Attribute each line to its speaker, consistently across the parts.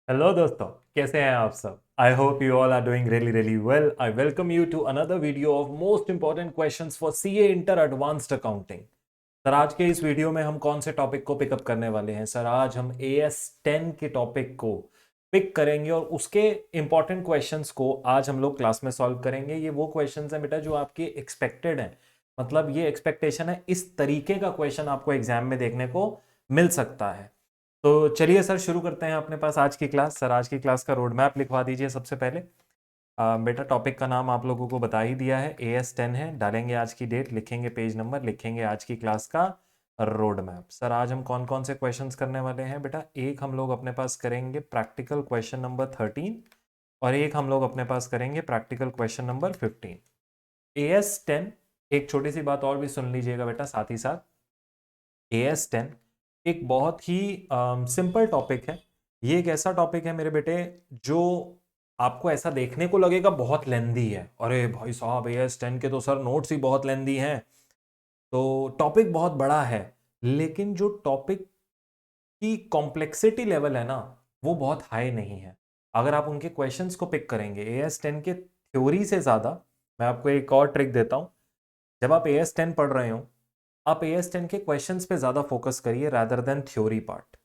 Speaker 1: Hello दोस्तों, कैसे हैं आप सब। I hope you all are doing really well. I welcome you to another video of most important questions for CA inter advanced accounting. Sir, आज के इस video में हम कौन से टॉपिक को पिकअप करने वाले हैं? सर, आज हम AS10 के टॉपिक को पिक करेंगे और उसके इंपॉर्टेंट क्वेश्चंस को आज हम लोग क्लास में सॉल्व करेंगे। ये वो क्वेश्चंस हैं बेटा जो आपके एक्सपेक्टेड हैं, मतलब ये एक्सपेक्टेशन है इस तरीके का क्वेश्चन आपको एग्जाम में देखने को मिल सकता है। तो चलिए सर, शुरू करते हैं अपने पास आज की क्लास। सर, आज की क्लास का रोड मैप लिखवा दीजिए सबसे पहले। बेटा, टॉपिक का नाम आप लोगों को बता ही दिया है, AS10 है। डालेंगे आज की डेट, लिखेंगे पेज नंबर, लिखेंगे आज की क्लास का रोड मैप। सर, आज हम कौन कौन से क्वेश्चंस करने वाले हैं बेटा? एक हम लोग अपने पास करेंगे प्रैक्टिकल क्वेश्चन नंबर 13 और एक हम लोग अपने पास करेंगे प्रैक्टिकल क्वेश्चन नंबर 15। AS10, एक छोटी सी बात और भी सुन लीजिएगा बेटा साथ ही साथ। AS10 एक बहुत ही सिंपल टॉपिक है। ये एक ऐसा टॉपिक है मेरे बेटे जो आपको ऐसा देखने को लगेगा बहुत लेंदी है। अरे भाई साहब, AS10 के तो सर नोट्स ही बहुत लेंदी हैं, तो टॉपिक बहुत बड़ा है। लेकिन जो टॉपिक की कॉम्प्लेक्सिटी लेवल है ना, वो बहुत हाई नहीं है। अगर आप उनके क्वेश्चंस को पिक करेंगे AS10 के थ्योरी से ज़्यादा, मैं आपको एक और ट्रिक देता हूँ। जब आप AS10 पढ़ रहे हो, आप AS10 के क्वेश्चंस पे ज़्यादा फोकस करिए रादर देन थ्योरी पार्ट।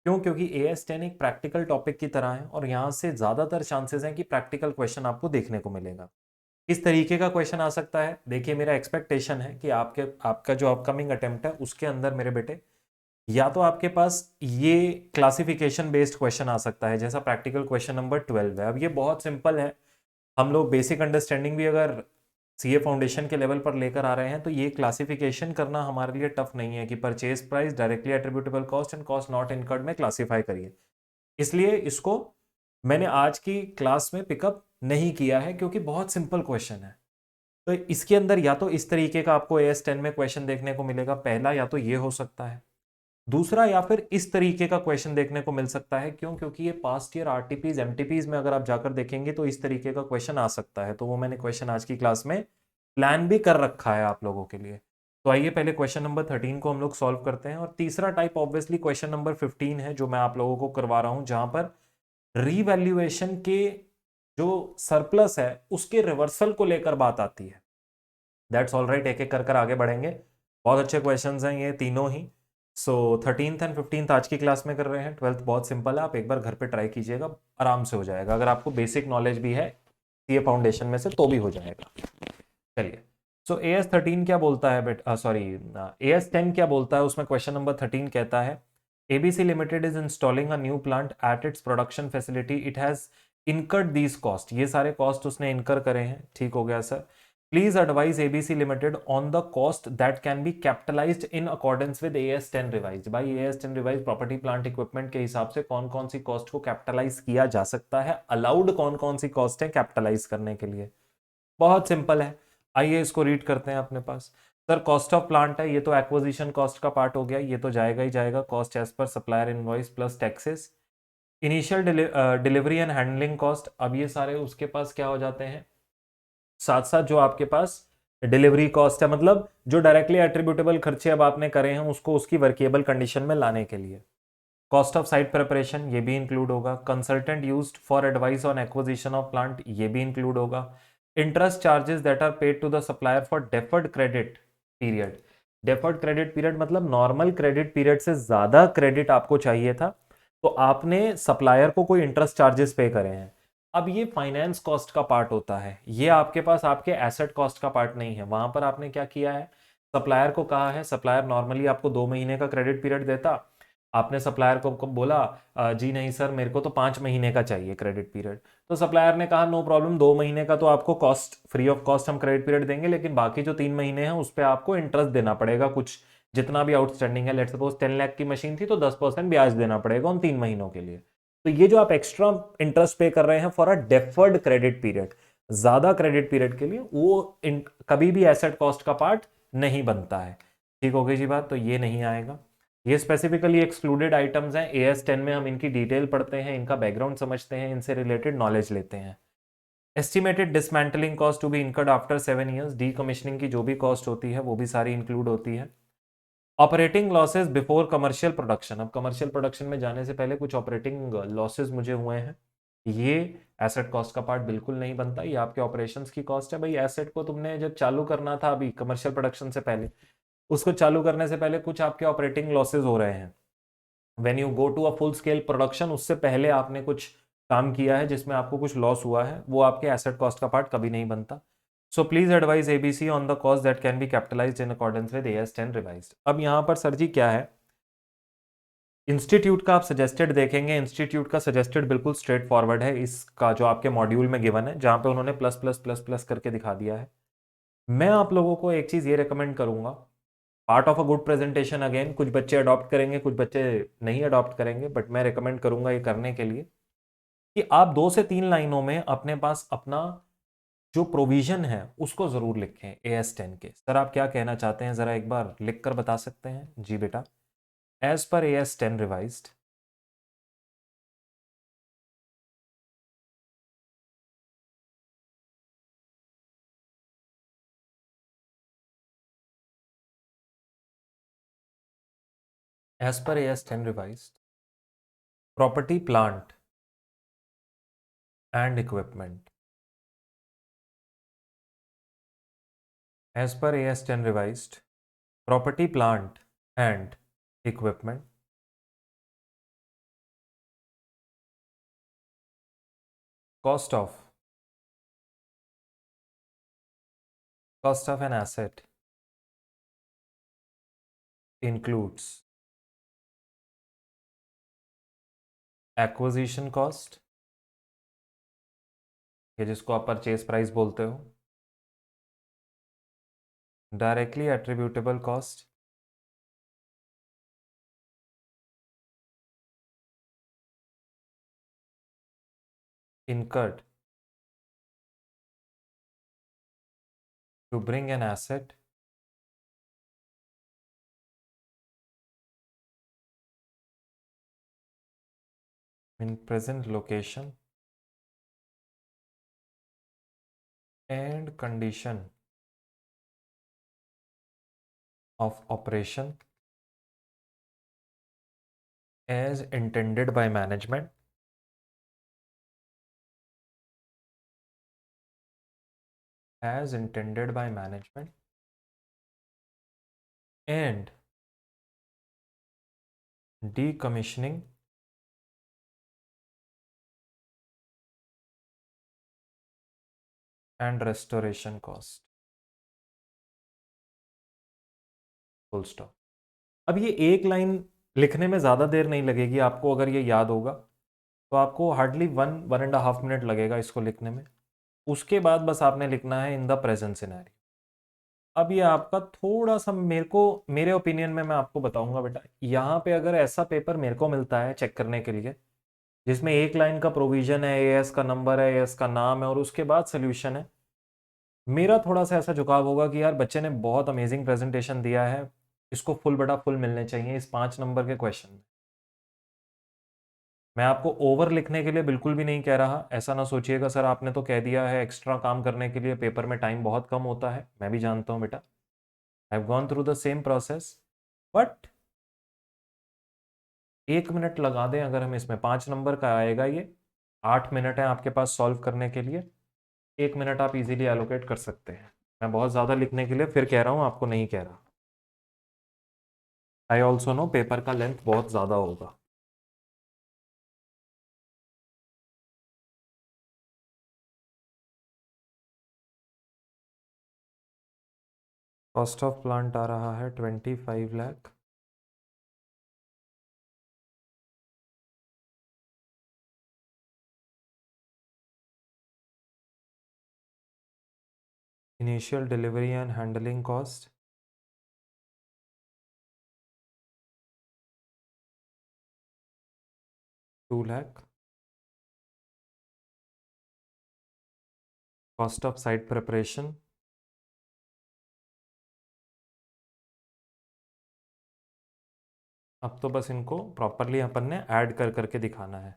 Speaker 1: क्यों? क्योंकि AS10 एक प्रैक्टिकल टॉपिक की तरह है और यहाँ से ज़्यादातर चांसेस हैं कि प्रैक्टिकल क्वेश्चन आपको देखने को मिलेगा। इस तरीके का क्वेश्चन आ सकता है। देखिए, मेरा एक्सपेक्टेशन है कि आपका जो अपकमिंग अटेम्प्ट है उसके अंदर मेरे बेटे या तो आपके पास ये क्लासिफिकेशन बेस्ड क्वेश्चन आ सकता है, जैसा प्रैक्टिकल क्वेश्चन नंबर 12 है। अब ये बहुत सिंपल है। हम लोग बेसिक अंडरस्टैंडिंग भी अगर सीए फाउंडेशन के लेवल पर लेकर आ रहे हैं तो ये क्लासिफिकेशन करना हमारे लिए टफ नहीं है कि purchase price, directly attributable cost and cost not incurred में क्लासिफाई करिए। इसलिए इसको मैंने आज की क्लास में पिकअप नहीं किया है क्योंकि बहुत सिंपल क्वेश्चन है। तो इसके अंदर या तो इस तरीके का आपको AS10 में क्वेश्चन देखने को मिलेगा, पहला या तो ये हो सकता है। दूसरा, या फिर इस तरीके का क्वेश्चन देखने को मिल सकता है। क्यों? क्योंकि ये पास्ट ईयर आरटीपीज एमटीपीज में अगर आप जाकर देखेंगे तो इस तरीके का क्वेश्चन आ सकता है। तो वो मैंने क्वेश्चन आज की क्लास में प्लान भी कर रखा है आप लोगों के लिए। तो आइए पहले क्वेश्चन नंबर 13 को हम लोग सॉल्व करते हैं। और तीसरा टाइप ऑब्वियसली क्वेश्चन नंबर 15 है जो मैं आप लोगों को करवा रहा हूं, जहां पर रीवैल्यूएशन के जो सरप्लस है उसके रिवर्सल को लेकर बात आती है। दैट्स ऑल राइट, एक एक कर कर आगे बढ़ेंगे। बहुत अच्छे क्वेश्चन हैं ये तीनों ही। सो 13th एंड 15th आज की क्लास में कर रहे हैं। 12th बहुत सिंपल है, आप एक बार घर पे ट्राई कीजिएगा, आराम से हो जाएगा। अगर आपको बेसिक नॉलेज भी है सीए फाउंडेशन में से तो भी हो जाएगा। चलिए, सो AS13 क्या बोलता है बेटा, सॉरी, AS10 क्या बोलता है उसमें? क्वेश्चन नंबर 13 कहता है ABC limited is installing a new plant at its production facility, it has incurred these cost. ये सारे कॉस्ट उसने इनकर करे हैं। ठीक हो गया sir. Please advise ABC limited on the cost that can be capitalised in accordance with AS10 revise. भाई, AS10 revise property plant equipment के हिसाब से कौन कौन सी कॉस्ट को कैपिटलाइज किया जा सकता है, अलाउड कौन कौन सी कॉस्ट है कैपिटलाइज करने के लिए। बहुत सिंपल है, आइए इसको रीड करते हैं अपने पास। सर, कॉस्ट ऑफ प्लांट है, ये तो एक्विजिशन कॉस्ट का पार्ट हो गया, ये तो जाएगा ही जाएगा। Cost as per supplier invoice plus taxes. Initial delivery and handling cost, अब ये सारे उसके पास क्या हो जाते हैं, साथ साथ जो आपके पास डिलीवरी कॉस्ट है, मतलब जो डायरेक्टली एट्रीब्यूटेबल खर्चे अब आपने करे हैं उसको उसकी वर्केबल कंडीशन में लाने के लिए। कॉस्ट ऑफ साइट प्रिपरेशन, ये भी इंक्लूड होगा। Consultant used for advice on acquisition of plant, ये भी इंक्लूड होगा। Interest charges that are paid to the supplier for deferred credit period. Deferred credit period मतलब नॉर्मल क्रेडिट पीरियड से ज्यादा credit आपको चाहिए था तो आपने सप्लायर को कोई इंटरेस्ट चार्जेस पे करे हैं। अब ये फाइनेंस कॉस्ट का पार्ट होता है, ये आपके पास आपके एसेट कॉस्ट का पार्ट नहीं है। वहां पर आपने क्या किया है, सप्लायर को कहा है, सप्लायर नॉर्मली आपको 2 महीने का क्रेडिट पीरियड देता, आपने सप्लायर को बोला जी नहीं सर, मेरे को तो 5 महीने का चाहिए क्रेडिट पीरियड। तो सप्लायर ने कहा नो प्रॉब्लम, 2 महीने का तो आपको कॉस्ट फ्री ऑफ कॉस्ट हम क्रेडिट पीरियड देंगे, लेकिन बाकी जो 3 महीने हैं उस पर आपको इंटरेस्ट देना पड़ेगा कुछ, जितना भी आउटस्टैंडिंग है। लेट्स सपोज 10 लाख की मशीन थी तो 10% ब्याज देना पड़ेगा उन 3 महीनों के लिए। तो ये जो आप एक्स्ट्रा इंटरेस्ट पे कर रहे हैं for a deferred credit period, ज्यादा क्रेडिट पीरियड के लिए, वो कभी भी एसेट कॉस्ट का पार्ट नहीं बनता है। ठीक हो गई जी बात, तो ये नहीं आएगा। ये स्पेसिफिकली एक्सक्लूडेड आइटम्स हैं। AS10 में हम इनकी डिटेल पढ़ते हैं, इनका बैकग्राउंड समझते हैं, इनसे रिलेटेड नॉलेज लेते हैं। Estimated dismantling cost to be incurred after 7 years, decommissioning की जो भी कॉस्ट होती है वो भी सारी इंक्लूड होती है। Operating losses before commercial production. अब कमर्शियल प्रोडक्शन में जाने से पहले कुछ ऑपरेटिंग लॉसेस मुझे हुए हैं, ये एसेट कॉस्ट का पार्ट बिल्कुल नहीं बनता, ये आपके ऑपरेशंस की कॉस्ट है। भाई एसेट को तुमने जब चालू करना था अभी कमर्शियल प्रोडक्शन से पहले, उसको चालू करने से पहले कुछ आपके ऑपरेटिंग लॉसेस हो रहे हैं। When you go to a full scale production, उससे पहले आपने कुछ काम किया है जिसमें आपको कुछ लॉस हुआ है, वो आपके एसेट कॉस्ट का पार्ट कभी नहीं बनता। So please advise ABC on the cost that can be capitalised in accordance with as 10 revised. अब यहाँ पर सर जी क्या है, इंस्टीट्यूट का आप सजेस्टेड देखेंगे, इंस्टीट्यूट का सजेस्टेड बिल्कुल स्ट्रेट फॉरवर्ड है, इसका जो आपके मॉड्यूल में गिवन है, जहां पे उन्होंने प्लस प्लस प्लस प्लस करके दिखा दिया है। मैं आप लोगों को एक चीज ये रेकमेंड करूंगा, part of a good presentation, again कुछ बच्चे अडॉप्ट करेंगे, कुछ बच्चे नहीं अडॉप्ट करेंगे, बट मैं रेकमेंड करूंगा ये करने के लिए कि आप 2 से 3 लाइनों में अपने पास अपना जो प्रोविजन है उसको जरूर लिखें एएस 10 के। सर आप क्या कहना चाहते हैं, जरा एक बार लिख कर बता सकते हैं? जी बेटा, as per AS 10 revised, as per AS 10 revised, property plant and equipment, as per AS 10 revised, property plant and equipment, cost of cost of an asset includes acquisition cost, ये जिसको आप परचेज प्राइस बोलते हो, directly attributable cost, incurred to bring an asset in present location and condition of operation as intended by management, as intended by management and decommissioning and restoration cost, full stop। अब ये एक line लिखने में ज़्यादा देर नहीं लगेगी आपको, अगर ये याद होगा तो आपको हार्डली 1-1.5 मिनट लगेगा इसको लिखने में। उसके बाद बस आपने लिखना है इन द प्रेजेंट सिनेरियो। अब ये आपका थोड़ा सा मेरे ओपिनियन में मैं आपको बताऊंगा बेटा, यहाँ पे अगर ऐसा पेपर मेरे को मिलता है चेक करने के लिए जिसमें एक लाइन का प्रोविजन है, एएस का नंबर है, एएस का नाम है और उसके बाद सोल्यूशन है, मेरा थोड़ा सा ऐसा झुकाव होगा कि यार बच्चे ने बहुत अमेजिंग प्रेजेंटेशन दिया है, इसको फुल बटा फुल मिलने चाहिए इस 5 नंबर के क्वेश्चन में। मैं आपको ओवर लिखने के लिए बिल्कुल भी नहीं कह रहा, ऐसा ना सोचिएगा सर आपने तो कह दिया है एक्स्ट्रा काम करने के लिए, पेपर में टाइम बहुत कम होता है, मैं भी जानता हूँ बेटा, I have gone through the same process, but 1 minute लगा दें अगर हम इसमें, 5 नंबर का आएगा ये, 8 मिनट है आपके पास सॉल्व करने के लिए, 1 मिनट आप इजीली एलोकेट कर सकते हैं। मैं बहुत ज़्यादा लिखने के लिए फिर कह रहा हूँ, आपको नहीं कह रहा। आई ऑल्सो नो पेपर का लेंथ बहुत ज़्यादा होगा। कॉस्ट ऑफ प्लांट आ रहा है 25 lakh, initial delivery and handling cost 2 lakh, cost of site preparation, अब तो बस इनको प्रॉपरली अपन ने ऐड कर करके दिखाना है।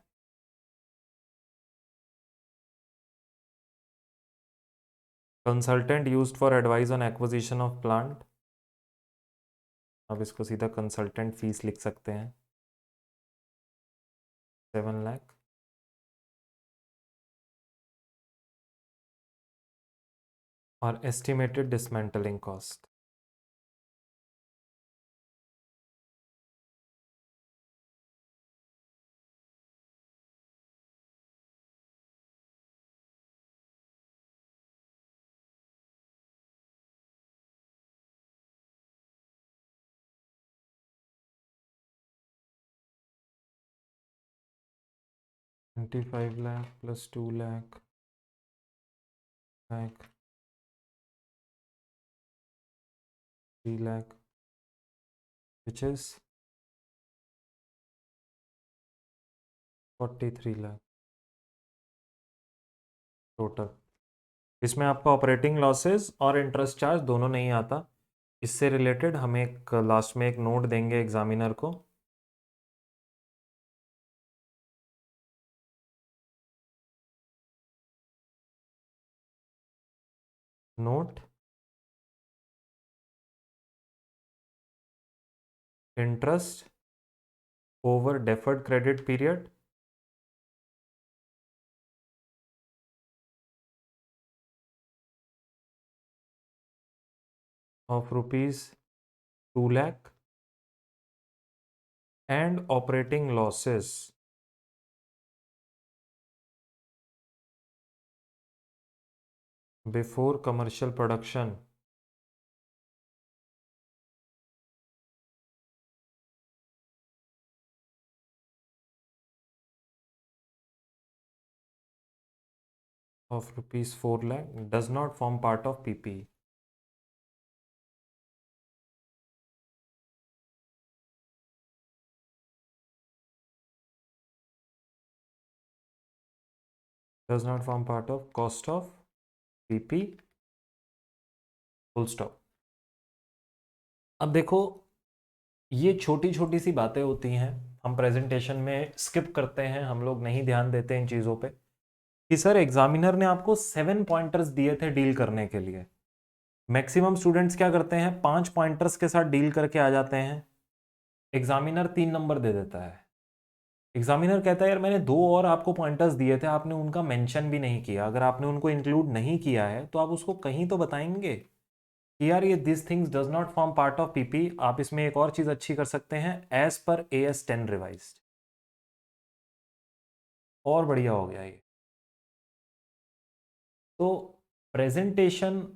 Speaker 1: Consultant used for advice on acquisition of plant अब इसको सीधा कंसल्टेंट फीस लिख सकते हैं, 7 लाख। और estimated dismantling cost, $25 lakh plus 2 lakh 3 lakh, which is 43 lakh total. इसमें आपका ऑपरेटिंग लॉसेस और इंटरेस्ट चार्ज दोनों नहीं आता। इससे रिलेटेड हम एक लास्ट में एक नोट देंगे एग्जामिनर को। Note, interest over deferred credit period of rupees 2 lakh and operating losses before commercial production of rupees 4 lakh does not form part of PPE. Does not form part of cost of PP, full stop। अब देखो, ये छोटी छोटी सी बातें होती हैं, हम presentation में स्किप करते हैं, हम लोग नहीं ध्यान देते इन चीज़ों पे कि सर एग्जामिनर ने आपको 7 पॉइंटर्स दिए थे डील करने के लिए। मैक्सिमम स्टूडेंट्स क्या करते हैं, 5 पॉइंटर्स के साथ डील करके आ जाते हैं, एग्जामिनर 3 नंबर दे देता है। एग्जामिनर कहता है यार मैंने 2 और आपको पॉइंटर्स दिए थे, आपने उनका मेंशन भी नहीं किया। अगर आपने उनको इंक्लूड नहीं किया है तो आप उसको कहीं तो बताएंगे कि यार ये this things does not form part of PP. आप इसमें एक और चीज अच्छी कर सकते हैं, एज पर AS10 रिवाइज्ड, और बढ़िया हो गया ये। तो प्रेजेंटेशन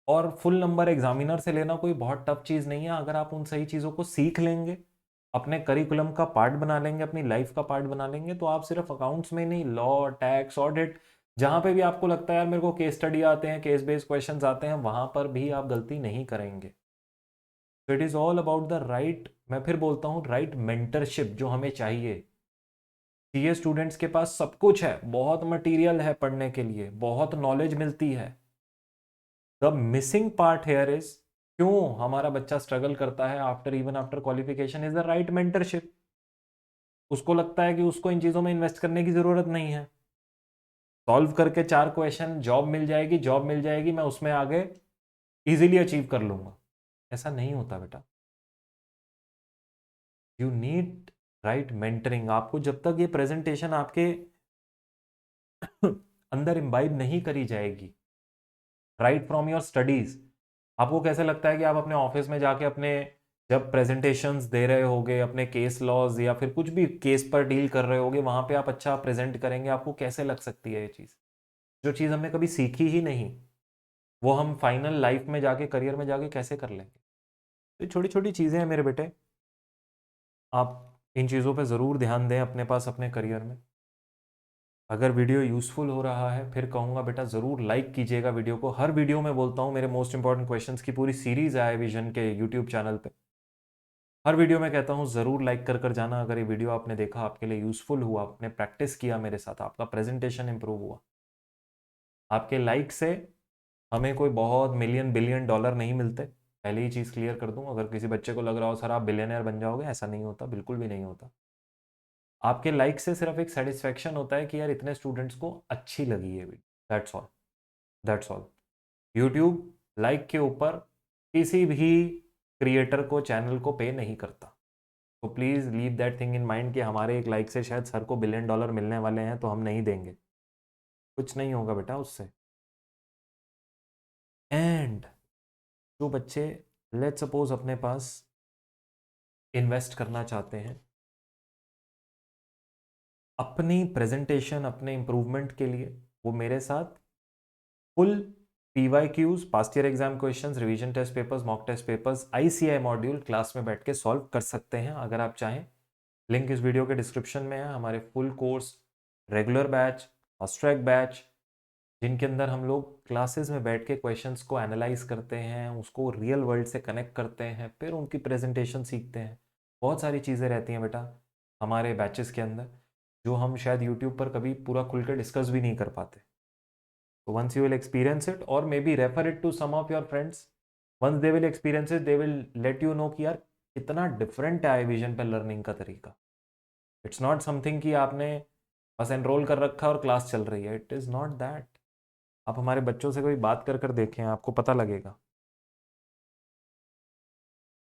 Speaker 1: और फुल नंबर एग्जामिनर से लेना कोई बहुत टफ चीज़ नहीं है। अगर आप उन सही चीज़ों को सीख लेंगे, अपने करिकुलम का पार्ट बना लेंगे, अपनी लाइफ का पार्ट बना लेंगे, तो आप सिर्फ अकाउंट्स में नहीं, लॉ, टैक्स, ऑडिट, जहाँ पे भी आपको लगता है यार मेरे को केस स्टडी आते हैं, केस बेस्ड क्वेश्चंस आते हैं, वहाँ पर भी आप गलती नहीं करेंगे। तो it is all about the right, मैं फिर बोलता हूँ, राइट मेंटरशिप जो हमें चाहिए। सीए स्टूडेंट्स के पास सब कुछ है, बहुत मटेरियल है पढ़ने के लिए, बहुत नॉलेज मिलती है। The missing part here is, क्यों हमारा बच्चा स्ट्रगल करता है after, even after qualification, is the right mentorship. उसको लगता है कि उसको इन चीज़ों में इन्वेस्ट करने की ज़रूरत नहीं है, सॉल्व करके 4 क्वेश्चन, जॉब मिल जाएगी, जॉब मिल जाएगी, मैं उसमें आगे इजीली अचीव कर लूंगा। ऐसा नहीं होता बेटा। You need right mentoring. आपको जब तक ये प्रेजेंटेशन आपके अंदर इम्बाइब नहीं करी जाएगी, राइट फ्रॉम योर स्टडीज, आपको कैसे लगता है कि आप अपने ऑफिस में जाके अपने जब प्रेजेंटेशंस दे रहे होगे, अपने केस लॉज या फिर कुछ भी केस पर डील कर रहे होगे, वहां पे आप अच्छा प्रेजेंट करेंगे, आपको कैसे लग सकती है ये चीज़? जो चीज़ हमने कभी सीखी ही नहीं, वो हम फाइनल लाइफ में जाके, करियर में जाके कैसे कर लेंगे? तो छोटी छोटी चीज़ें हैं मेरे बेटे, आप इन चीज़ों पे ज़रूर ध्यान दें अपने पास, अपने करियर में। अगर वीडियो यूज़फुल हो रहा है, फिर कहूँगा बेटा ज़रूर लाइक कीजिएगा वीडियो को। हर वीडियो में बोलता हूँ, मेरे मोस्ट इंपॉर्टेंट क्वेश्चंस की पूरी सीरीज़ है विजन के यूट्यूब चैनल पे। हर वीडियो में कहता हूँ ज़रूर लाइक कर कर जाना। अगर ये वीडियो आपने देखा, आपके लिए यूज़फुल हुआ, आपने प्रैक्टिस किया मेरे साथ, आपका प्रेजेंटेशन इंप्रूव हुआ, आपके लाइक से हमें कोई बहुत मिलियन बिलियन डॉलर नहीं मिलते। पहले ही चीज़ क्लियर कर दूँ, अगर किसी बच्चे को लग रहा हो सर आप बिलियनर बन जाओगे, ऐसा नहीं होता, बिल्कुल भी नहीं होता। आपके लाइक से सिर्फ एक सेटिस्फेक्शन होता है कि यार इतने स्टूडेंट्स को अच्छी लगी है video, that's all, that's all. YouTube like के ऊपर किसी भी क्रिएटर को, चैनल को पे नहीं करता। तो please leave that thing in mind कि हमारे एक लाइक से शायद सर को $1 बिलियन मिलने वाले हैं तो हम नहीं देंगे। कुछ नहीं होगा बेटा उससे। एंड जो बच्चे लेट्स सपोज अपने पास इन्वेस्ट करना चाहते हैं अपनी प्रेजेंटेशन, अपने इम्प्रूवमेंट के लिए, वो मेरे साथ full PYQs, past year exam questions, revision test papers, mock test papers, ICI module class में बैठ के सॉल्व कर सकते हैं अगर आप चाहें। लिंक इस वीडियो के डिस्क्रिप्शन में है। हमारे full course, regular batch, fast track batch, जिनके अंदर हम लोग क्लासेस में बैठ के क्वेश्चंस को एनालाइज करते हैं, उसको रियल वर्ल्ड से कनेक्ट करते हैं, फिर उनकी प्रेजेंटेशन सीखते हैं। बहुत सारी चीज़ें रहती हैं बेटा हमारे बैचेस के अंदर जो हम शायद यूट्यूब पर कभी पूरा खुल कर डिस्कस भी नहीं कर पाते। तो once you will experience it or maybe refer it to some of your friends, once they will experience it, they will let you know कि यार कितना डिफरेंट है iVision पे लर्निंग का तरीका। इट्स नॉट समथिंग कि आपने बस एनरोल कर रखा और क्लास चल रही है। It is not that. आप हमारे बच्चों से कोई बात कर कर देखें, आपको पता लगेगा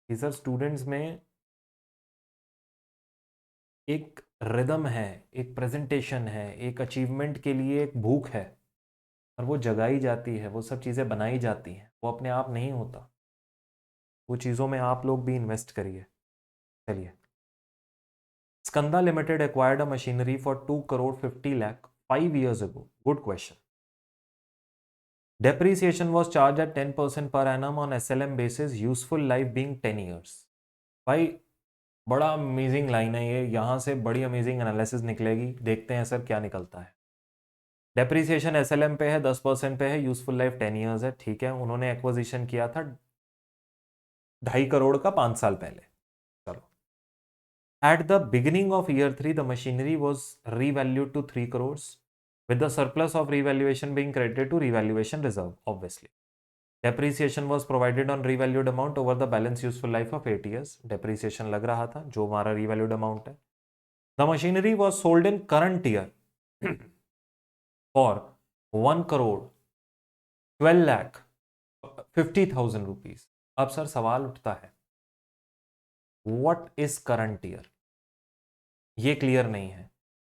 Speaker 1: कि सर स्टूडेंट्स में एक रिदम है, एक प्रेजेंटेशन है, एक अचीवमेंट के लिए एक भूख है और वो जगाई जाती है, वो सब चीज़ें बनाई जाती हैं, वो अपने आप नहीं होता। वो चीज़ों में आप लोग भी इन्वेस्ट करिए। चलिए, Skanda limited acquired a machinery for 2 crore 50 lakh 5 years ago. Good question. Depreciation was charged at 10% per annum on SLM basis, useful life being 10 years. भाई बड़ा अमेजिंग लाइन है ये, यहाँ से बड़ी अमेजिंग एनालिसिस निकलेगी। देखते हैं सर क्या निकलता है। डेप्रीसिएशन SLM पे है, 10% पे है, यूजफुल लाइफ 10 ईयर्स है। ठीक है, उन्होंने एक्विजिशन किया था 2.5 करोड़ का 5 साल पहले। चलो, at the beginning of year 3 the machinery was revalued to 3 crores with the surplus of revaluation being credited to revaluation reserve. Obviously depreciation was provided on revalued amount over the balance useful life of 8 years. depreciation लग रहा था जो हमारा revalued amount है। The machinery was sold in current year for 1 crore 12 lakh 50,000 rupees. अब sir सवाल उठता है what is current year? ये क्लियर नहीं है।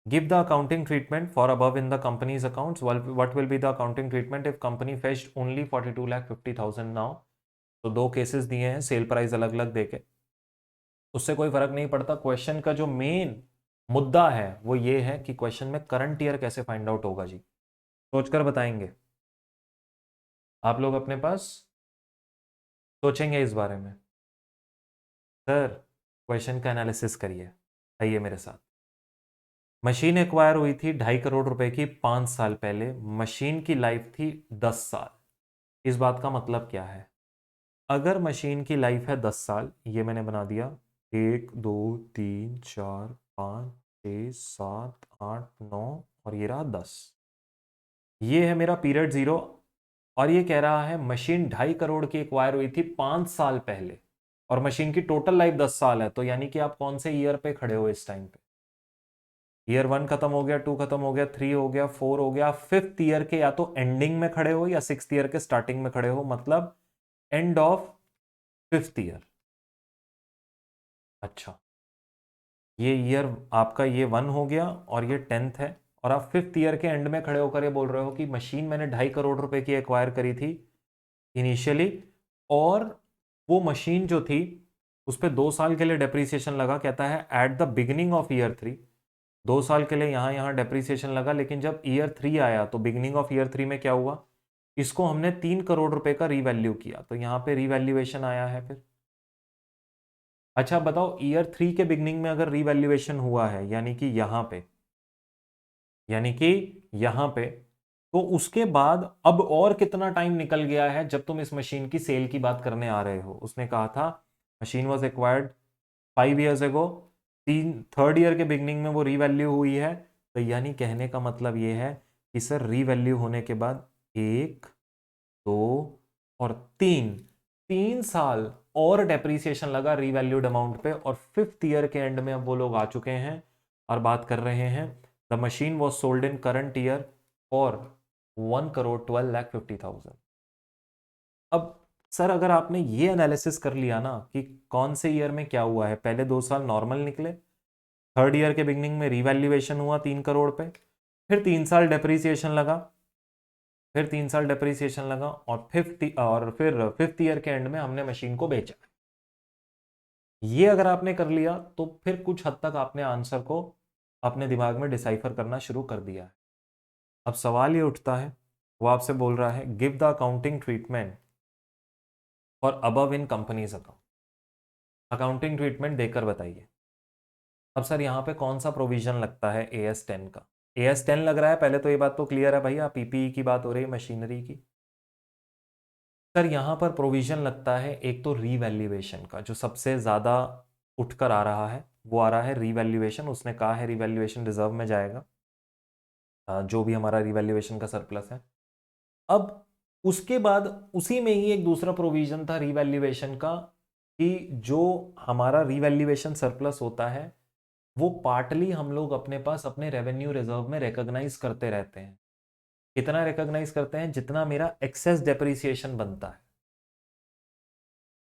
Speaker 1: Give the accounting treatment for above in the company's accounts. What will be the accounting treatment if company fetched only 42,50,000 now? तो दो cases दिए हैं, सेल प्राइस अलग अलग देके, उससे कोई फर्क नहीं पड़ता। क्वेश्चन का जो मेन मुद्दा है वो ये है कि क्वेश्चन में करंट ईयर कैसे फाइंड आउट होगा जी। सोचकर बताएंगे आप लोग, अपने पास सोचेंगे इस बारे में। सर क्वेश्चन का एनालिसिस करिए, आइए मेरे साथ। मशीन एक्वायर हुई थी 2.5 करोड़ रुपए की 5 साल पहले। मशीन की लाइफ थी 10 साल। इस बात का मतलब क्या है? अगर मशीन की लाइफ है 10 साल, ये मैंने बना दिया 1 2 3 4 5 6 7 8 9 और ये रहा 10। ये है मेरा पीरियड 0 और ये कह रहा है मशीन 2.5 करोड़ की एक्वायर हुई थी 5 साल पहले और मशीन की टोटल लाइफ 10 साल है। तो यानी कि आप कौन से ईयर पे खड़े हो इस टाइम पे? ईयर 1 खत्म हो गया, 2 खत्म हो गया, 3 हो गया, 4 हो गया, 5th ईयर के या तो एंडिंग में खड़े हो या 6th ईयर के स्टार्टिंग में खड़े हो, मतलब एंड ऑफ 5th ईयर। अच्छा, ये ईयर आपका ये 1 हो गया और ये 10th है और आप 5th ईयर के एंड में खड़े होकर ये बोल रहे हो कि मशीन मैंने 2.5 करोड़ रुपए की एक्वायर करी थी इनिशियली और वो मशीन जो थी उस पर 2 साल के लिए डेप्रीसिएशन लगा। कहता है at the beginning of year 3 2 साल के लिए यहाँ डेप्रीसिएशन लगा, लेकिन जब ईयर 3 आया तो बिगिनिंग ऑफ ईयर 3 में क्या हुआ? इसको हमने 3 करोड़ रुपए का रीवैल्यू किया, तो यहाँ पे रीवैल्यूएशन आया है फिर। अच्छा बताओ, ईयर 3 के बिगिनिंग में अगर रीवैल्यूएशन हुआ है यानी कि यहाँ पे तो उसके बाद अब और कितना टाइम निकल गया है जब तुम इस मशीन की सेल की बात करने आ रहे हो? उसने कहा था machine was acquired 5 years ago, 3rd year के बिगनिंग में वो रीवैल्यू हुई है। तो यानी कहने का मतलब ये है कि सर रीवैल्यू होने के बाद 1 2 और 3 साल और डेप्रीसिएशन लगा रीवैल्यूड अमाउंट पे और 5th ईयर के एंड में अब वो लोग आ चुके हैं और बात कर रहे हैं the machine was sold in current year for 1 crore 12 lakh 50,000। अब सर अगर आपने ये एनालिसिस कर लिया ना कि कौन से ईयर में क्या हुआ है, पहले 2 साल नॉर्मल निकले, थर्ड ईयर के बिगनिंग में रीवैल्यूएशन हुआ 3 करोड़ पे, फिर 3 साल डेप्रीसिएशन लगा, फिर 3 साल डेप्रीसिएशन लगा, और फिर फिफ्थ ईयर के एंड में हमने मशीन को बेचा। ये अगर आपने कर लिया तो फिर कुछ हद तक आपने आंसर को अपने दिमाग में डिसाइफर करना शुरू कर दिया है। अब सवाल ये उठता है, वो आपसे बोल रहा है गिव द अकाउंटिंग ट्रीटमेंट और above in companies account, accounting treatment देकर बताइए। अब सर यहाँ पे कौन सा प्रोविजन लगता है AS10 का? AS10 लग रहा है, पहले तो ये बात तो क्लियर है भैया, PPE की बात हो रही है, मशीनरी की। सर यहाँ पर प्रोविजन लगता है एक तो रीवैल्यूएशन का, जो सबसे ज़्यादा उठकर आ रहा है वो आ रहा है रीवैल्यूएशन। उसने कहा है रीवैल्यूएशन रिजर्व में जाएगा, जो भी हमारा रीवैल्यूएशन का सरप्लस है। अब उसके बाद उसी में ही एक दूसरा प्रोविजन था रीवैल्यूएशन का, कि जो हमारा रीवैल्यूएशन सरप्लस होता है वो पार्टली हम लोग अपने पास अपने रेवेन्यू रिजर्व में रिकॉग्नाइज करते रहते हैं। कितना रिकॉग्नाइज करते हैं? जितना मेरा एक्सेस डेप्रिसिएशन बनता है।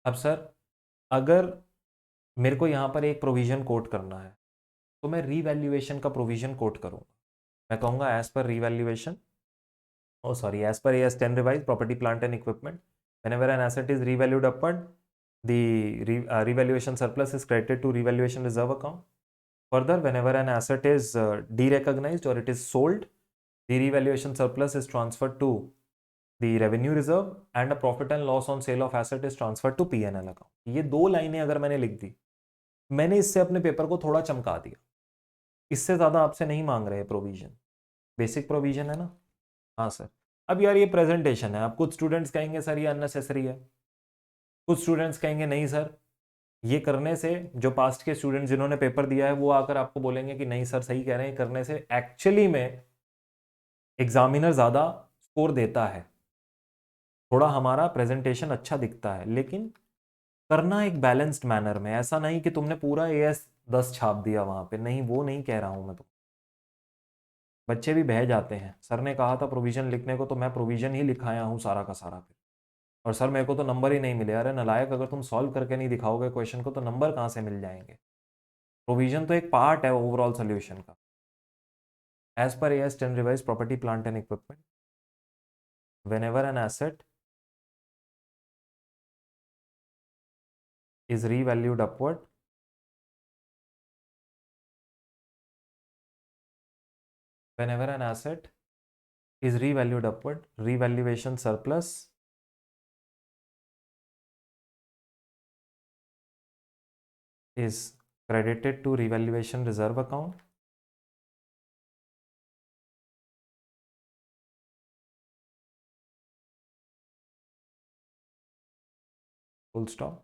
Speaker 1: अब सर अगर मेरे को यहां पर एक प्रोविजन कोट करना है तो मैं रीवैल्यूएशन का प्रोविजन कोट करूंगा। मैं कहूंगा as per revaluation, as per AS10 revised property, plant and equipment, whenever an asset is revalued upward, the revaluation surplus is credited to revaluation reserve account. Further, whenever an asset is derecognized or it is sold, the revaluation surplus is transferred to the revenue reserve and a profit and loss on sale of asset is transferred to P&L account. ये दो लाइनें अगर मैंने लिख दी, मैंने इससे अपने paper को थोड़ा चमका दिया। इससे ज़्यादा आपसे नहीं मांग रहे प्रोविजन, बेसिक प्रोविजन है ना। हाँ सर। अब यार ये प्रेजेंटेशन है, अब कुछ स्टूडेंट्स कहेंगे सर ये अननेसेसरी है, कुछ स्टूडेंट्स कहेंगे नहीं सर ये करने से, जो पास्ट के स्टूडेंट्स जिन्होंने पेपर दिया है वो आकर आपको बोलेंगे कि नहीं सर सही कह रहे हैं, करने से एक्चुअली में एग्जामिनर ज़्यादा स्कोर देता है, थोड़ा हमारा प्रेजेंटेशन अच्छा दिखता है, लेकिन करना एक बैलेंस्ड मैनर में। ऐसा नहीं कि तुमने पूरा AS10 छाप दिया वहां पे, नहीं वो नहीं कह रहा हूं मैं। तो बच्चे भी बह जाते हैं, सर ने कहा था प्रोविजन लिखने को तो मैं प्रोविजन ही लिखाया हूँ सारा का सारा फिर, और सर मेरे को तो नंबर ही नहीं मिले। अरे नालायक, अगर तुम सॉल्व करके नहीं दिखाओगे क्वेश्चन को तो नंबर कहाँ से मिल जाएंगे? प्रोविजन तो एक पार्ट है ओवरऑल सोल्यूशन का। As per AS10 revise property plant and equipment, whenever an asset is revalued upward, whenever an asset is revalued upward, revaluation surplus is credited to revaluation reserve account, full stop.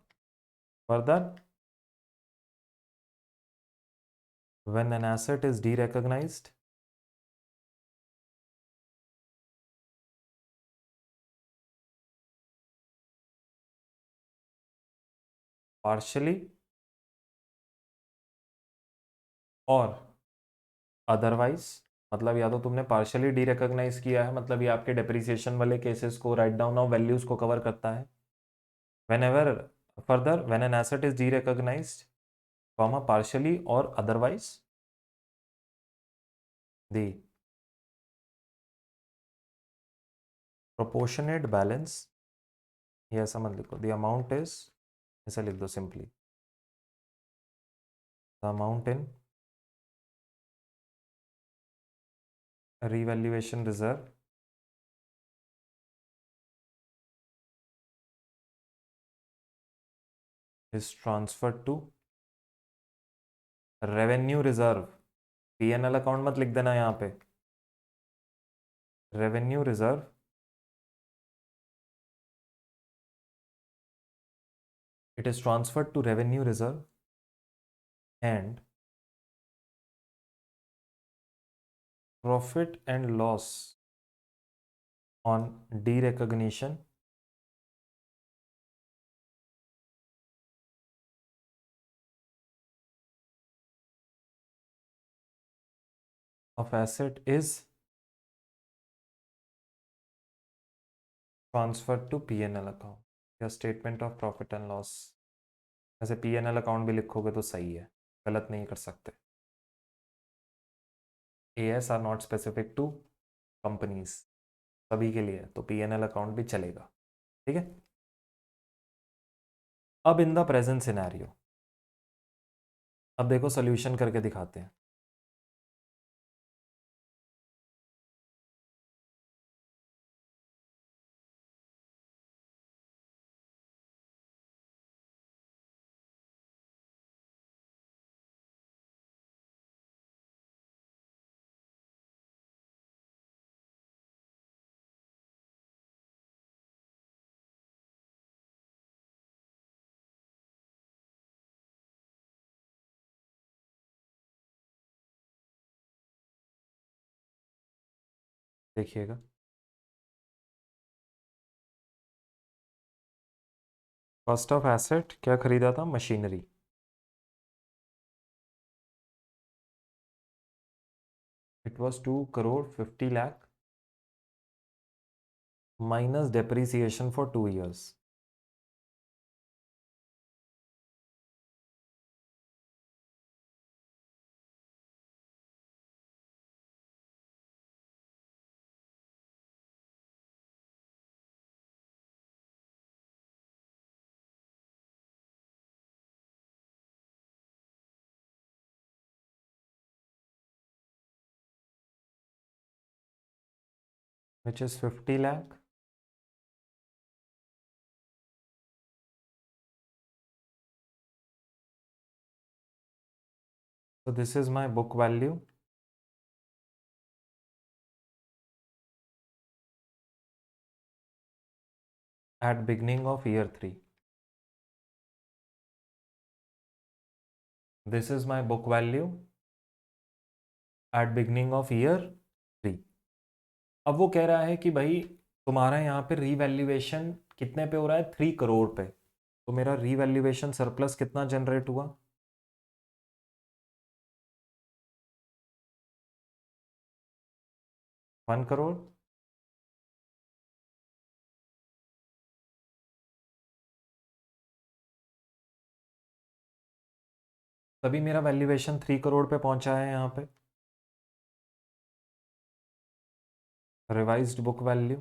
Speaker 1: Further, when an asset is derecognized, partially और otherwise, मतलब या तो तुमने partially डीरिकॉग्नाइज किया है, मतलब ये आपके डेप्रिसिएशन वाले केसेस को, राइट डाउन ऑफ वैल्यूज को कवर करता है। whenever further when an asset is derecognized comma partially or otherwise the proportionate balance, ये ऐसा मत लिखो, the amount is, ऐसा लिख दो simply, the amount in revaluation reserve is transferred to revenue reserve, P&L account मत लिख देना यहाँ पे, revenue reserve it is transferred to revenue reserve and profit and loss on derecognition of asset is transferred to P&L account. या statement of profit and loss, ऐसे P&L account भी लिखोगे तो सही है, गलत नहीं कर सकते। AS are not specific to companies, सभी के लिए, तो P&L अकाउंट भी चलेगा। ठीक है। अब इन द प्रेजेंट सिनेरियो, अब देखो सोल्यूशन करके दिखाते हैं। देखिएगा, कॉस्ट ऑफ एसेट क्या खरीदा था, machinery. It was 2,50,00,000 minus depreciation for 2 years। which is 50,00,000 so this is my book value at beginning of year 3। this is my book value at beginning of year 3। अब वो कह रहा है कि भाई तुम्हारा यहाँ पे रीवैल्यूएशन कितने पे हो रहा है, 3 करोड़ पे, तो मेरा रीवैल्यूएशन सरप्लस कितना जनरेट हुआ, 1 करोड़। तभी मेरा वैल्यूएशन 3 करोड़ पे पहुंचा है यहाँ पे। रिवाइज्ड बुक वैल्यू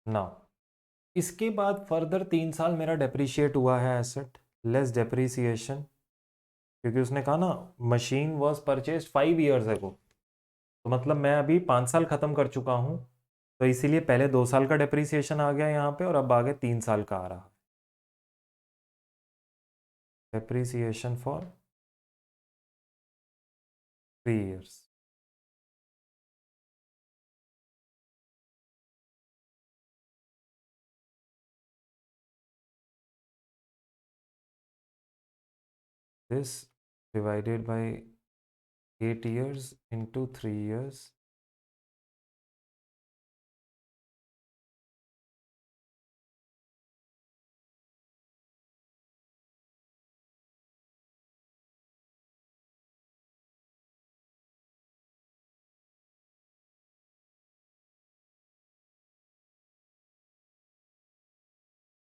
Speaker 1: ना, इसके बाद फर्दर 3 साल मेरा डेप्रिशिएट हुआ है एसेट, लेस डेप्रिसिएशन, क्योंकि उसने कहा ना machine was purchase 5 years ago, तो मतलब मैं अभी 5 साल खत्म कर चुका हूँ, तो इसीलिए पहले 2 साल का डेप्रिसिएशन आ गया यहाँ पे और अब आगे 3 साल का आ रहा। Depreciation for 3 years। This divided by 8 years into 3 years।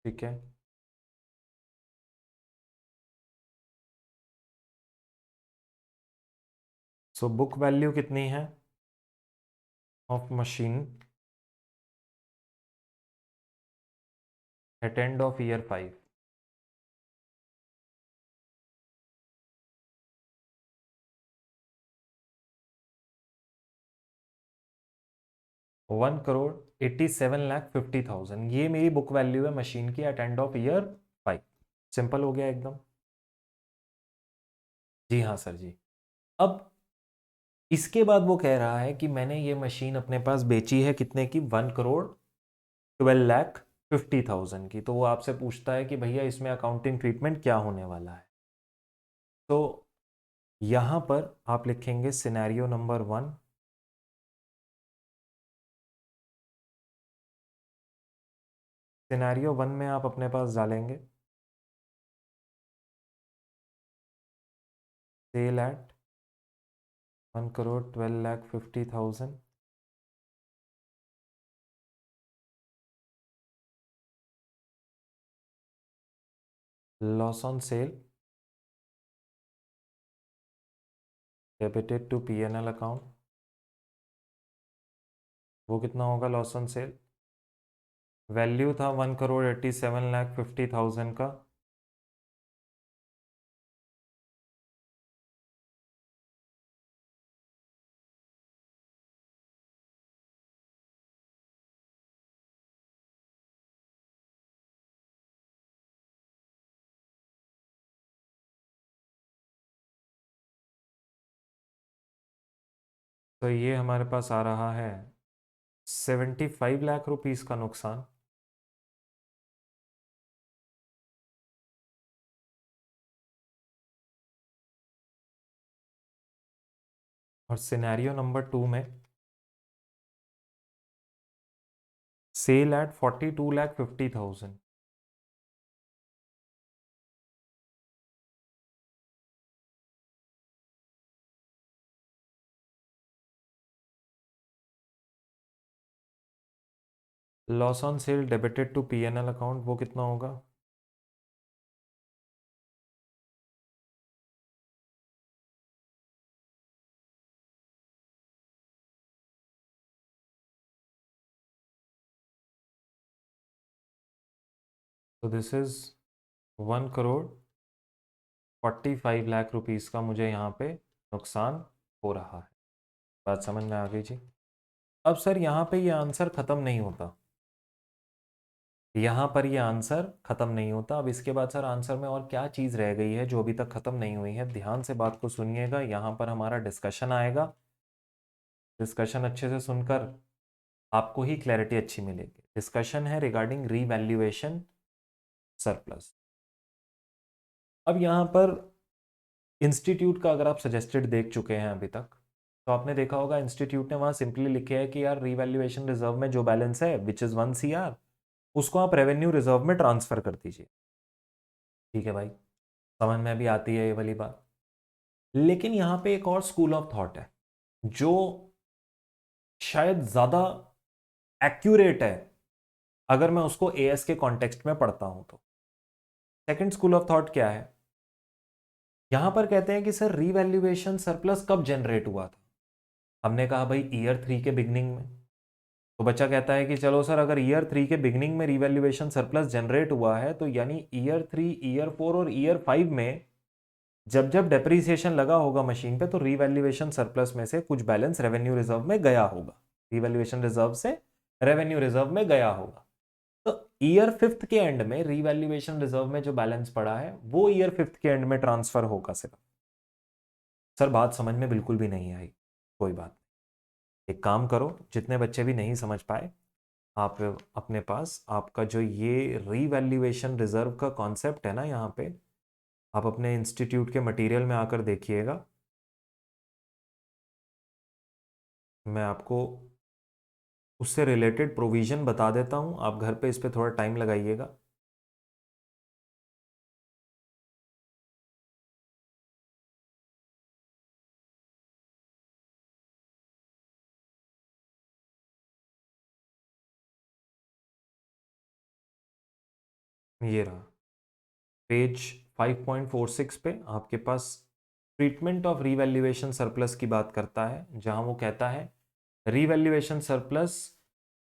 Speaker 1: ठीक है, सो बुक वैल्यू कितनी है of machine at end of year 5, 1,87,50,000, ये मेरी बुक वैल्यू है मशीन की at end of year 5। Simple हो गया एकदम। जी हाँ सर जी। अब इसके बाद वो कह रहा है कि मैंने ये मशीन अपने पास बेची है कितने की, 1,12,50,000 की, तो वो आपसे पूछता है कि भैया इसमें अकाउंटिंग ट्रीटमेंट क्या होने वाला है। तो यहाँ पर आप लिखेंगे सिनेरियो नंबर 1, सिनेरियो 1 में आप अपने पास डालेंगे sale at 1,12,50,000 loss on sale debited to PNL account, वो कितना होगा लॉस ऑन सेल? वैल्यू था 1,87,50,000 का, तो ये हमारे पास आ रहा है 75 लाख रुपीस का नुकसान। और सिनेरियो नंबर 2 में sale at 42,50,000, loss on sale debited to PNL account, वो कितना होगा? तो दिस इज 1,45 लाख रुपीस का मुझे यहाँ पे नुकसान हो रहा है। बात समझ में आ गई जी? अब सर यहाँ पे ये आंसर खत्म नहीं होता, यहाँ पर ये आंसर खत्म नहीं होता। अब इसके बाद सर आंसर में और क्या चीज़ रह गई है जो अभी तक खत्म नहीं हुई है? ध्यान से बात को सुनिएगा, यहाँ पर हमारा डिस्कशन आएगा। डिस्कशन अच्छे से सुनकर आपको ही क्लैरिटी अच्छी मिलेगी। डिस्कशन है रिगार्डिंग रीवैल्यूएशन सरप्लस। अब यहाँ पर इंस्टीट्यूट का अगर आप सजेस्टेड देख चुके हैं अभी तक, तो आपने देखा होगा इंस्टीट्यूट ने वहाँ सिंपली लिखे है कि यार रीवैल्यूएशन रिजर्व में जो बैलेंस है विच इज़ 1 CR, उसको आप रेवेन्यू रिजर्व में ट्रांसफर कर दीजिए। ठीक है भाई, समझ में भी आती है ये वाली बात। लेकिन यहां पे एक और स्कूल ऑफ थॉट है जो शायद ज्यादा एक्यूरेट है अगर मैं उसको एएस के कॉन्टेक्स्ट में पढ़ता हूं तो। सेकंड स्कूल ऑफ थॉट क्या है? यहां पर कहते हैं कि सर रीवैल्यूएशन सरप्लस कब जनरेट हुआ था? हमने कहा भाई ईयर 3 के बिगनिंग में। तो बच्चा कहता है कि चलो सर अगर ईयर 3 के बिगनिंग में रीवैल्यूएशन सरप्लस जनरेट हुआ है तो यानी ईयर 3, ईयर 4 और ईयर 5 में जब जब डेप्रीसिएशन लगा होगा मशीन पे तो रीवैल्यूएशन सरप्लस में से कुछ बैलेंस रेवेन्यू रिजर्व में गया होगा, रीवैल्यूएशन रिजर्व से रेवेन्यू रिजर्व में गया होगा। तो ईयर 5 के एंड में रीवैल्यूएशन रिजर्व में जो बैलेंस पड़ा है वो ईयर 5 के एंड में ट्रांसफर होगा सिर्फ। सर बात समझ में बिल्कुल भी नहीं आई, कोई बात नहीं। एक काम करो, जितने बच्चे भी नहीं समझ पाए, आप अपने पास आपका जो ये रीवैल्यूएशन रिजर्व का कॉन्सेप्ट है ना, यहाँ पे आप अपने इंस्टीट्यूट के मटेरियल में आकर देखिएगा। मैं आपको उससे रिलेटेड प्रोविज़न बता देता हूँ, आप घर पे इस पे थोड़ा टाइम लगाइएगा। ये रहा पेज 5.46 पे आपके पास ट्रीटमेंट ऑफ रीवैल्यूएशन सरप्लस की बात करता है, जहां वो कहता है revaluation surplus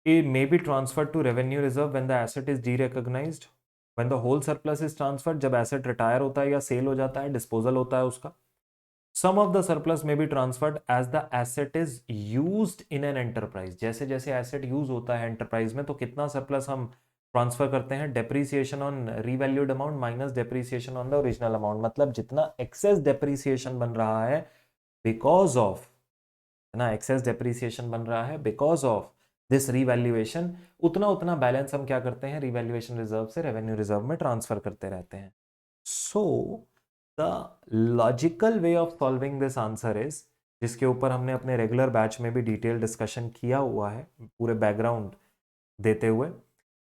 Speaker 1: a may be transfer to revenue reserve when the asset is derecognised, when the whole surplus is transferred, जब एसेट रिटायर होता है या सेल हो जाता है, डिस्पोजल होता है उसका। सम ऑफ द सरप्लस में be transferred as the asset is used in an enterprise, जैसे जैसे एसेट यूज होता है एंटरप्राइज में तो कितना सरप्लस हम ट्रांसफर करते हैं? Depreciation on revalued amount minus depreciation on the original amount, मतलब जितना एक्सेस डेप्रीसिएशन बन रहा है बिकॉज ऑफ, है ना, एक्सेस डेप्रीसिएशन बन रहा है बिकॉज ऑफ दिस रीवैल्यूएशन, उतना उतना बैलेंस हम क्या करते हैं? रीवैल्यूएशन रिजर्व से रेवेन्यू रिजर्व में ट्रांसफर करते रहते हैं। So the logical way of solving this answer is, जिसके ऊपर हमने अपने रेगुलर बैच में भी डिटेल डिस्कशन किया हुआ है पूरे बैकग्राउंड देते हुए।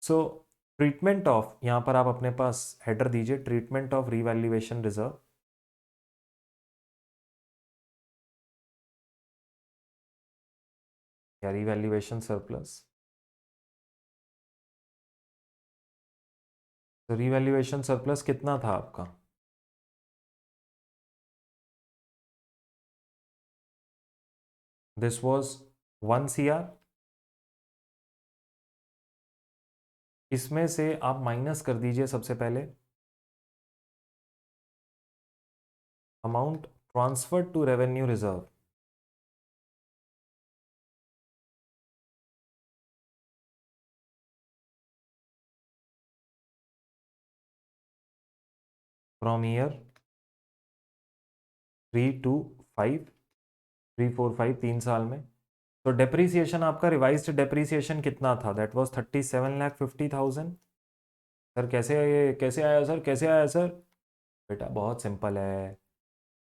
Speaker 1: सो ट्रीटमेंट ऑफ, यहां पर आप अपने पास हेडर दीजिए, ट्रीटमेंट ऑफ रीवैल्यूएशन रिजर्व या रीवैल्यूएशन सरप्लस तो रीवैल्यूएशन सरप्लस कितना था आपका? This was 1 CR। इसमें से आप माइनस कर दीजिए सबसे पहले amount transferred to revenue reserve. From year 3 to 5, 3 4 5 3 साल में। तो डेप्रीसिएशन आपका रिवाइज्ड डेप्रीसिएशन कितना था? That was 37,50,000। सर कैसे आया सर, कैसे आया सर? बेटा बहुत सिंपल है।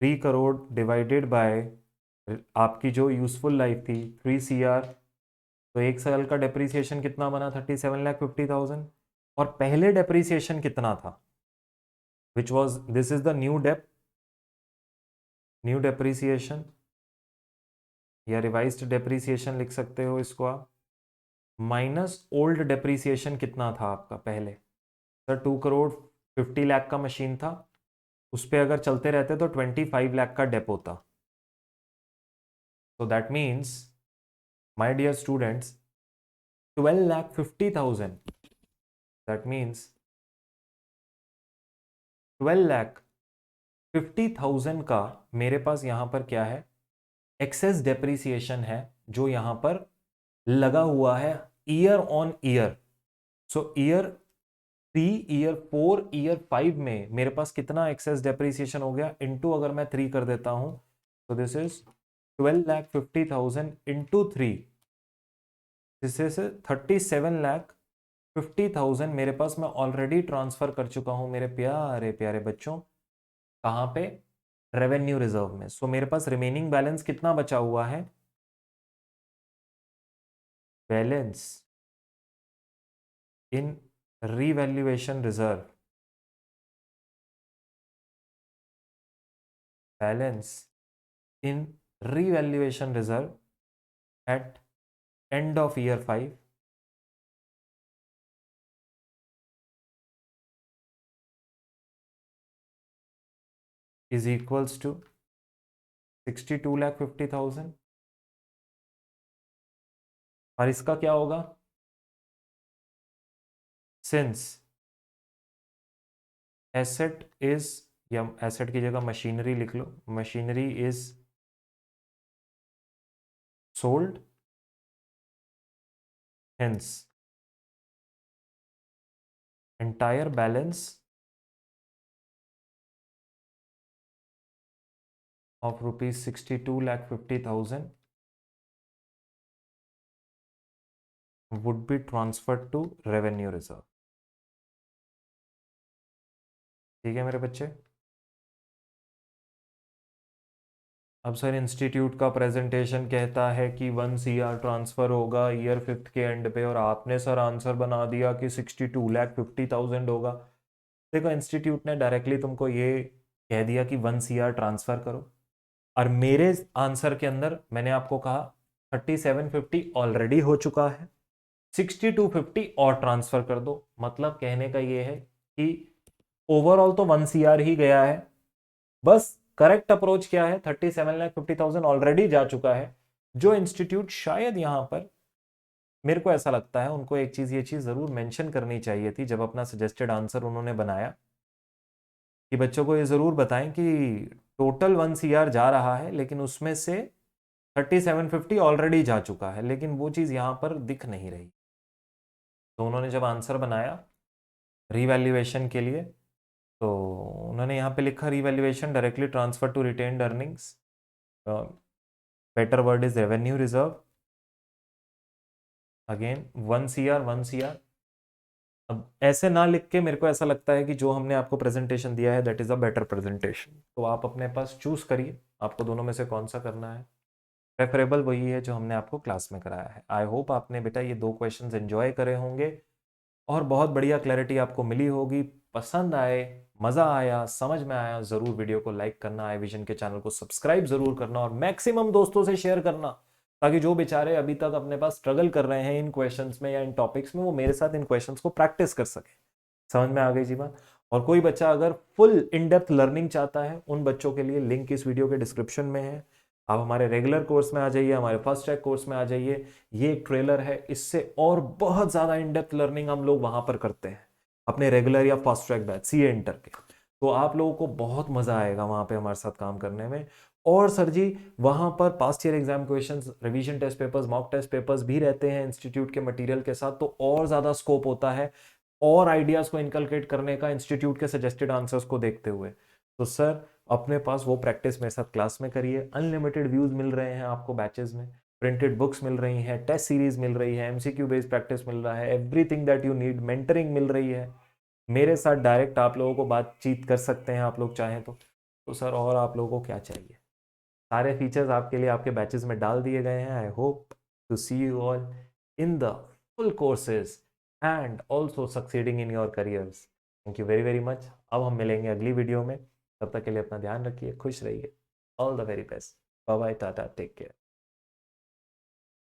Speaker 1: 3 करोड़ डिवाइडेड बाय आपकी जो यूजफुल लाइफ थी 3 CR, तो 1 साल का डेप्रीसिएशन कितना बना? 37,50,000। और पहले डेप्रीसिएशन कितना था? Which was, this is the new depreciation या रिवाइज्ड डेप्रीसिएशन लिख सकते हो इसको आप। माइनस ओल्ड डेप्रीसिएशन कितना था आपका पहले? सर 2 करोड़ 50 लाख का मशीन था, उस पर अगर चलते रहते तो 25 लाख का डेप होता। So that means, my dear students, 12,50,000. That means 12,50,000 का मेरे पास यहां पर क्या है? एक्सेस डेप्रीसिएशन है जो यहां पर लगा हुआ है year on year. So year 3, year 4, year 5 में मेरे पास कितना एक्सेस डेप्रीसिएशन हो गया? इनटू अगर मैं 3 कर देता हूं तो this is 12,50,000 into 3, this is 37,50,000 मेरे पास मैं ऑलरेडी ट्रांसफर कर चुका हूं मेरे प्यारे प्यारे बच्चों। कहां पे? रेवेन्यू रिजर्व में। सो मेरे पास रिमेनिंग बैलेंस कितना बचा हुआ है? Balance in revaluation reserve, balance in revaluation reserve at end of year 5 is equals to 62,50,000। और इसका क्या होगा? सिंस एसेट इज, या एसेट की जगह मशीनरी लिख लो, machinery is sold, hence entire balance of rupees 62,50,000 would be transferred to revenue reserve। ठीक है मेरे बच्चे। अब सर इंस्टीट्यूट का प्रेजेंटेशन कहता है कि 1 CR ट्रांसफर होगा ईयर 5th के एंड पे, और आपने सर आंसर बना दिया कि 62,50,000 होगा। देखो इंस्टीट्यूट ने डायरेक्टली तुमको ये कह दिया कि 1 CR ट्रांसफर करो, और मेरे आंसर के अंदर मैंने आपको कहा 3750 ऑलरेडी हो चुका है, 6250 और ट्रांसफर कर दो। मतलब कहने का ये है कि ओवरऑल तो 1 CR ही गया है, बस करेक्ट अप्रोच क्या है? 37,50,000 ऑलरेडी जा चुका है। जो इंस्टीट्यूट शायद यहां पर, मेरे को ऐसा लगता है उनको एक चीज, ये चीज जरूर मेंशन करनी चाहिए थी जब अपना सजेस्टेड आंसर उन्होंने बनाया, कि बच्चों को ये जरूर बताएं कि टोटल 1 CR जा रहा है लेकिन उसमें से 3750 ऑलरेडी जा चुका है, लेकिन वो चीज यहां पर दिख नहीं रही। तो उन्होंने जब आंसर बनाया रीवैल्यूएशन के लिए, तो उन्होंने यहाँ पे लिखा revaluation directly transfer to retained earnings, better word is revenue reserve, again 1 CR 1 CR। अब ऐसे ना लिख के मेरे को ऐसा लगता है कि जो हमने आपको प्रेजेंटेशन दिया है that is a better presentation. तो आप अपने पास चूज करिए आपको दोनों में से कौन सा करना है। प्रेफरेबल वही है जो हमने आपको क्लास में कराया है। आई होप आपने बेटा ये 2 क्वेश्चंस एंजॉय करे होंगे और बहुत बढ़िया क्लैरिटी आपको मिली होगी। पसंद आए, मज़ा आया, समझ में आया, ज़रूर वीडियो को लाइक करना, आई विजन के चैनल को सब्सक्राइब ज़रूर करना और मैक्सिमम दोस्तों से शेयर करना, ताकि जो बेचारे अभी तक अपने पास स्ट्रगल कर रहे हैं इन क्वेश्चंस में या इन टॉपिक्स में, वो मेरे साथ इन क्वेश्चंस को प्रैक्टिस कर सके। समझ में आ गई जी बात। और कोई बच्चा अगर फुल इन डेप्थ लर्निंग चाहता है, उन बच्चों के लिए लिंक इस वीडियो के डिस्क्रिप्शन में है। आप हमारे रेगुलर कोर्स में आ जाइए, हमारे फर्स्ट ट्रैक कोर्स में आ जाइए। ये एक ट्रेलर है, इससे और बहुत ज़्यादा इन डेप्थ लर्निंग हम लोग वहाँ पर करते हैं अपने रेगुलर या fast track batch CA inter के। तो आप लोगों को बहुत मज़ा आएगा वहाँ पे हमारे साथ काम करने में। और सर जी वहाँ पर past year exam questions, revision test papers, mock test papers भी रहते हैं इंस्टीट्यूट के मटेरियल के साथ, तो और ज़्यादा स्कोप होता है और आइडियाज़ को इनकलकेट करने का इंस्टीट्यूट के सजेस्टेड आंसर्स को देखते हुए। तो सर अपने पास वो प्रैक्टिस मेरे साथ क्लास में करिए। अनलिमिटेड व्यूज़ मिल रहे हैं आपको बैचेस में, प्रिंटेड बुक्स मिल रही हैं, टेस्ट सीरीज मिल रही है, एमसीक्यू बेस्ड प्रैक्टिस मिल रहा है, everything that you need, mentoring मिल रही है। मेरे साथ डायरेक्ट आप लोगों को बातचीत कर सकते हैं आप लोग चाहें तो सर और आप लोगों को क्या चाहिए। सारे फीचर्स आपके लिए आपके बैचेस में डाल दिए गए हैं। I hope to see you all in the full courses and also succeeding in your careers. Thank you very very much. अब हम मिलेंगे अगली वीडियो में, तब तक के लिए अपना ध्यान रखिए, खुश रहिए। All the very best. Bye bye, tata, take care.